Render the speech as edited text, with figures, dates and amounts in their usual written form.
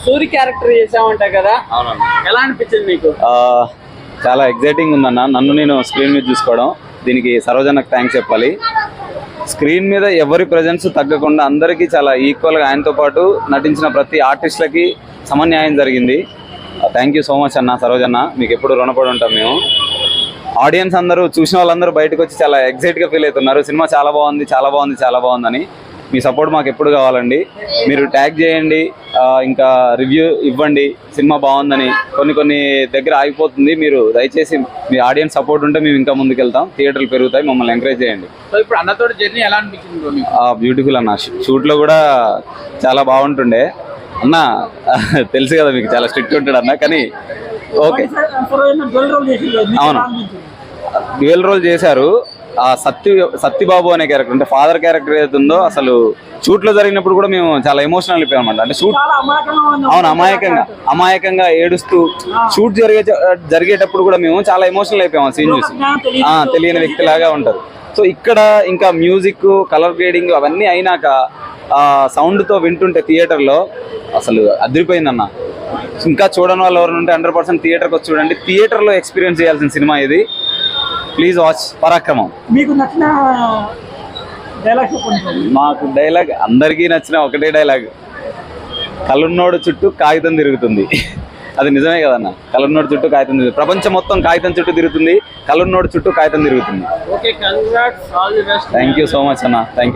Suri character చేసామంట కదా, ఎలా అనిపించింది మీకు? చాలా ఎగ్జైటింగ్ ఉందన్న. నన్ను నేను స్క్రీన్ మీద చూసుకోవడం, దీనికి సరోజనకు థ్యాంక్స్ చెప్పాలి. స్క్రీన్ మీద ఎవరి ప్రజెన్స్ తగ్గకుండా అందరికీ చాలా ఈక్వల్గా ఆయనతో పాటు నటించిన ప్రతి ఆర్టిస్టులకి సమన్యాయం జరిగింది. థ్యాంక్ యూ సో మచ్ అన్న, సరోజన్న. మీకు ఎప్పుడు రుణపడి ఉంటాం మేము. ఆడియన్స్ అందరూ, చూసిన వాళ్ళందరూ బయటకు వచ్చి చాలా ఎగ్జైట్గా ఫీల్ అవుతున్నారు. సినిమా చాలా బాగుంది, చాలా బాగుంది, చాలా బాగుందని. మీ సపోర్ట్ మాకు ఎప్పుడు కావాలండి. మీరు ట్యాగ్ చేయండి, ఇంకా రివ్యూ ఇవ్వండి సినిమా బాగుందని. కొన్ని దగ్గర ఆగిపోతుంది. మీరు దయచేసి మీ ఆడియన్స్ సపోర్ట్ ఉంటే మేము ఇంకా ముందుకెళ్తాం, థియేటర్లు పెరుగుతాయి, మమ్మల్ని ఎంకరేజ్ చేయండి. సో ఇప్పుడు అన్నతో జర్నీ ఎలా అనిపించింది? బ్యూటిఫుల్ అన్న. షూట్లో కూడా చాలా బాగుంటుండే అన్న. తెలుసు కదా మీకు, చాలా స్ట్రిక్ట్ ఉంటాడు అన్న. కానీ ఓకే, అవును, డ్యూయల్ రోల్ చేశారు. ఆ సత్యబాబు అనే క్యారెక్టర్, అంటే ఫాదర్ క్యారెక్టర్ ఏదైతే ఉందో, అసలు షూట్ లో జరిగినప్పుడు కూడా మేము చాలా ఎమోషనల్ అయిపోయామన్నమాట. అంటే షూట్, అవును, అమాయకంగా ఏడుస్తూ షూట్ జరిగేటప్పుడు కూడా మేము చాలా ఎమోషనల్ అయిపోయాము సీన్ చూసి. తెలియని వ్యక్తి లాగా ఉంటారు. సో ఇక్కడ ఇంకా మ్యూజిక్, కలర్ గ్రేడింగ్ అవన్నీ అయినాక సౌండ్ తో వింటుంటే థియేటర్లో అసలు అదిరిపోయిందన్న. ఇంకా చూడని వాళ్ళు ఎవరు ఉంటే 100% థియేటర్కి వచ్చి చూడండి. థియేటర్లో ఎక్స్పీరియన్స్ చేయాల్సిన సినిమా ఇది. ప్లీజ్ వాచ్ పరాక్రమం. మీకు నచ్చిన డైలాగ్? మాకు డైలాగ్ అందరికీ నచ్చిన ఒకటే డైలాగ్, కళ్ళున్నోడు చుట్టూ కాగితం తిరుగుతుంది. అది నిజమే కదన్న. కళ్ళున్నోడు చుట్టూ కాగితం తిరుగుతుంది. ప్రపంచం మొత్తం కాగితం చుట్టూ తిరుగుతుంది, కళ్ళున్నోడు చుట్టూ కాగితం తిరుగుతుంది. థ్యాంక్ యూ సో మచ్ అన్న. Thank you.